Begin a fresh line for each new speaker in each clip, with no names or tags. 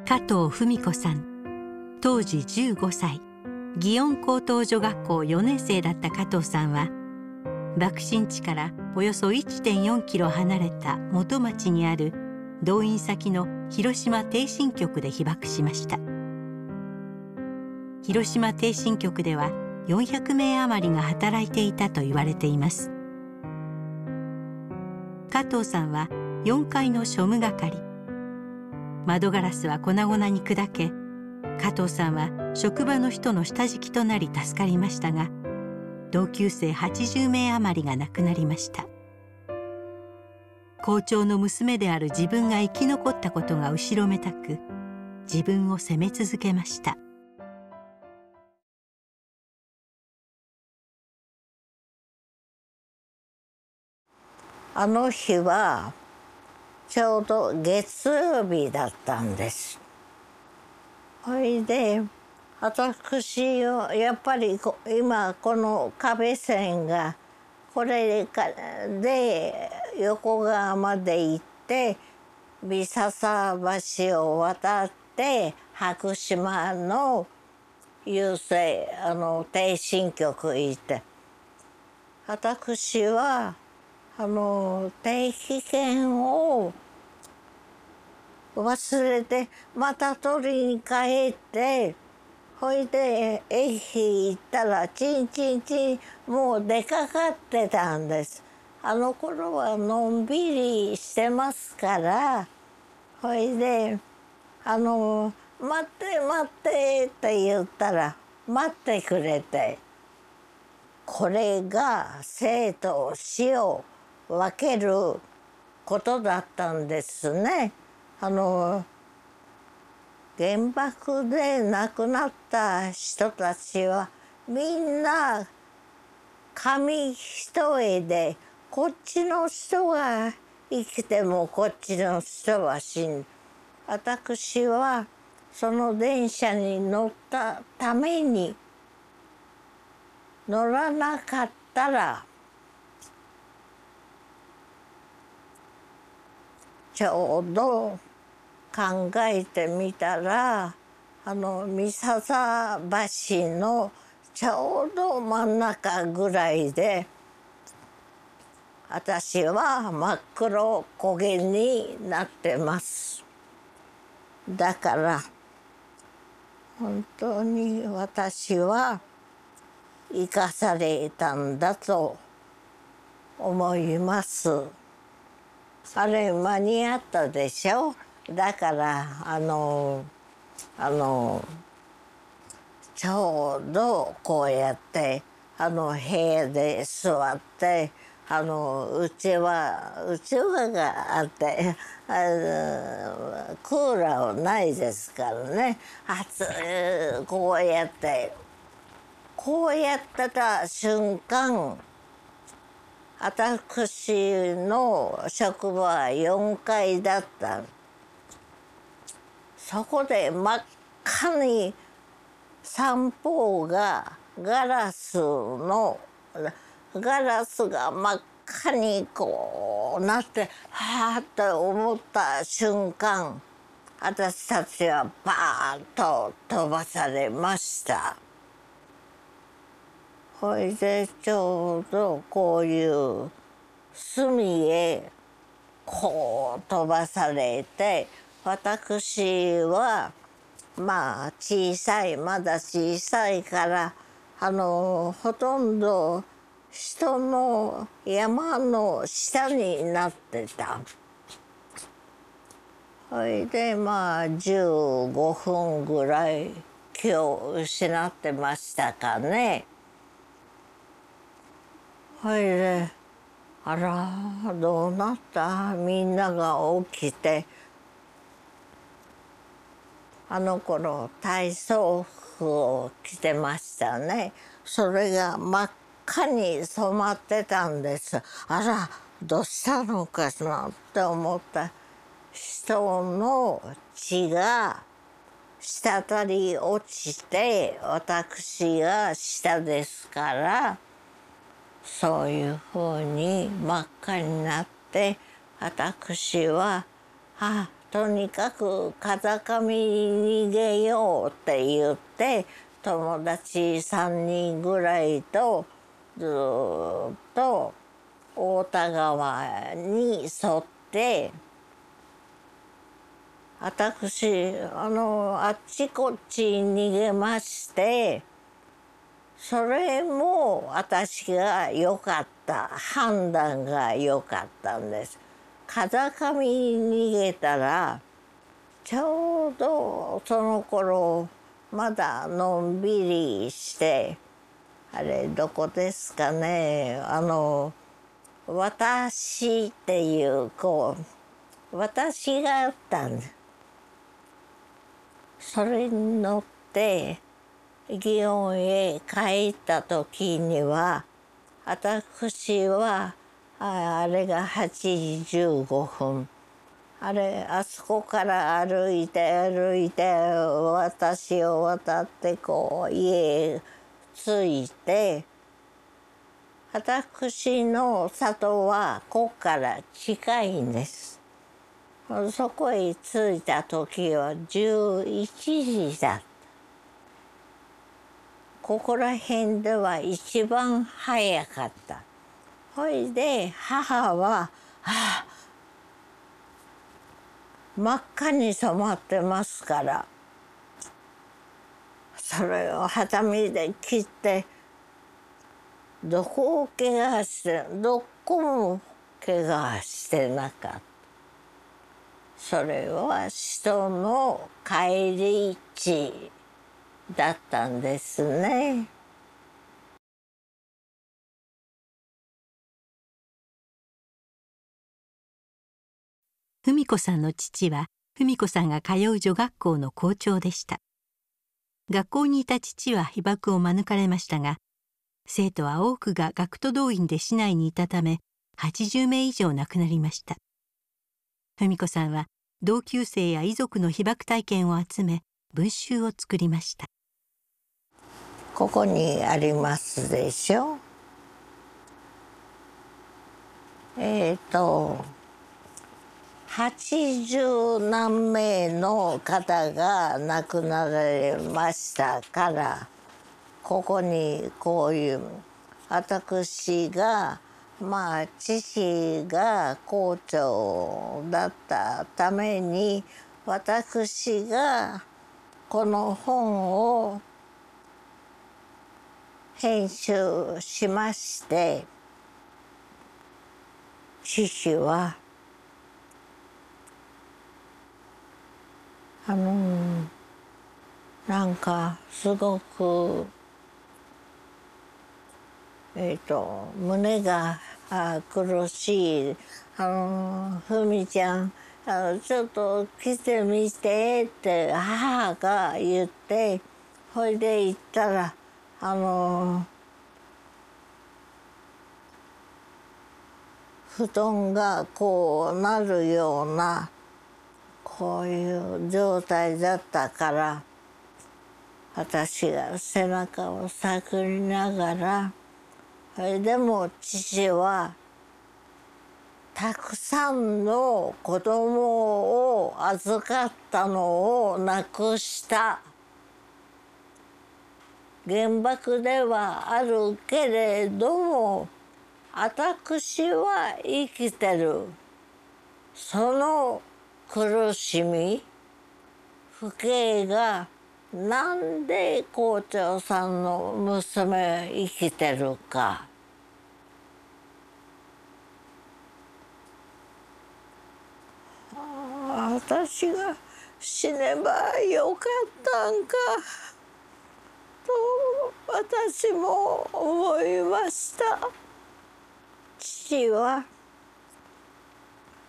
加藤文子さん、当時15歳、祇園高等女学校4年生だった加藤さんは、爆心地からおよそ 1.4 キロ離れた元町にある動員先の広島逓信局で被爆しました。広島逓信局では400名余りが働いていたと言われています。加藤さんは4階の庶務係。窓ガラスは粉々に砕け、加藤さんは職場の人の下敷きとなり助かりましたが、同級生80名余りが亡くなりました。校長の娘である自分が生き残ったことが後ろめたく、自分を責め続けました。
あの日はちょうど月曜日だったんです。ほいで私をやっぱり今この壁線がこれで横側まで行って三笹橋を渡って白島の郵政逓信局行って、私は定期券を忘れてまた取りに帰って、ほいで駅行ったらチンチンチンもう出かかってたんです。あの頃はのんびりしてますから。ほいで待って待ってって言ったら待ってくれて、これが生と死を分けることだったんですね。原爆で亡くなった人たちはみんな紙一重で、こっちの人が生きてもこっちの人は死ぬ。私はその電車に乗ったために、乗らなかったらちょうど考えてみたら三笹橋のちょうど真ん中ぐらいで、私は真っ黒焦げになってます。だから本当に私は生かされたんだと思います。あれ間に合ったでしょ。だからちょうどこうやって部屋で座って、うちわがあってクーラーはないですからね、暑いこうやってた瞬間、私の職場は4階だった。そこで真っ赤に三方がガラスが真っ赤にこうなって、はあって思った瞬間、私たちはバーッと飛ばされました。ほいでちょうどこういう隅へこう飛ばされて、私はまだ小さいからほとんど人の山の下になってた。それで15分ぐらい気を失ってましたかね。それであらどうなった、みんなが起きて、あの頃体操服を着てましたね。それが真っ赤に染まってたんです。あらどうしたのかなって思った。人の血が滴り落ちて、私が下ですから、そういうふうに真っ赤になって、私はとにかく風上に逃げようって言って友達3人ぐらいとずっと太田川に沿って私あっちこっち逃げまして、それも私が良かった判断が良かったんです。風上に逃げたらちょうどその頃まだのんびりして、あれどこですかね、私っていう私があったんです。それに乗って祇園へ帰った時には私はあれが8時15分、あそこから歩いて私を渡ってこう家へ着いて、私の里はここから近いんです。そこへ着いた時は11時だった。ここら辺では一番早かった。ほいで母は真っ赤に染まってますから、それをハサミで切ってどこも怪我してなかった。それは人の帰り地だったんですね。
文子さんの父は文子さんが通う女学校の校長でした。学校にいた父は被爆を免れましたが、生徒は多くが学徒動員で市内にいたため80名以上亡くなりました。文子さんは同級生や遺族の被爆体験を集め文集を作りました。
ここにありますでしょ。80何名の方が亡くなられましたから、ここにこういう私が父が校長だったために私がこの本を編集しまして、父はなんかすごく胸が苦しい、ふみちゃんちょっと来てみてって母が言って、ほいで行ったら布団がこうなるようなこういう状態だったから、私が背中を探りながら、でも父はたくさんの子供を預かったのを亡くした。原爆ではあるけれども私は生きてる。その苦しみ父兄がなんで校長さんの娘生きてるか、私が死ねばよかったんかと私も思いました。父は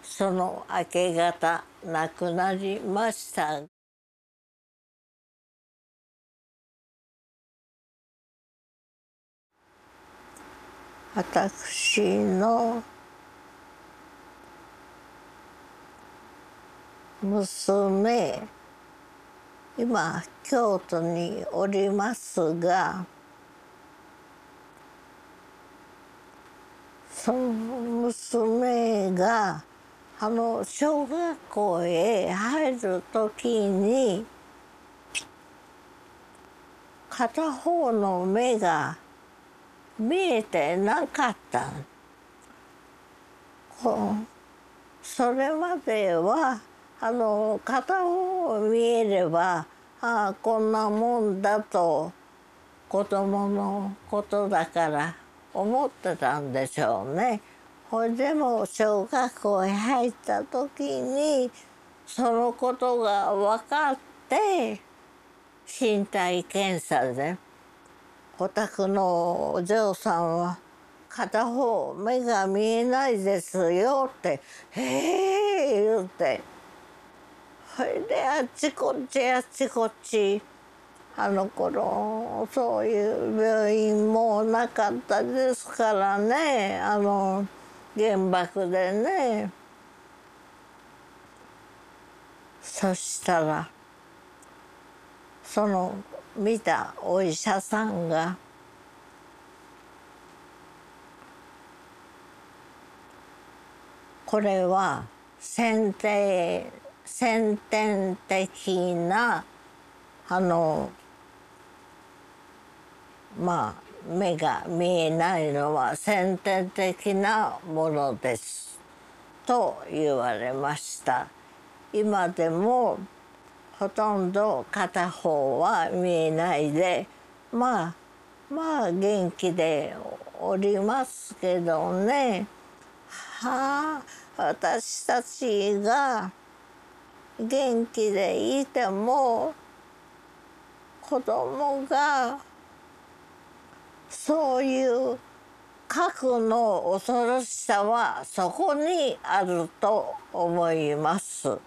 その明け方亡くなりました。私の娘、今京都におりますが、その娘が小学校へ入る時に片方の目が見えてなかった。それまでは片方見えればこんなもんだと子供のことだから思ってたんでしょうね。ほいでも小学校へ入った時にそのことが分かって身体検査で「お宅のお嬢さんは片方目が見えないですよ」って「へえ」言うて、それであっちこっちあっちこっち、あの頃そういう病院もなかったですからね、原爆でね。そしたらその見たお医者さんがこれは先天的な目が見えないのは先天的なものですと言われました。今でもほとんど片方は見えないで元気でおりますけどね。私たちが元気でいても子供がそういう核の恐ろしさはそこにあると思います。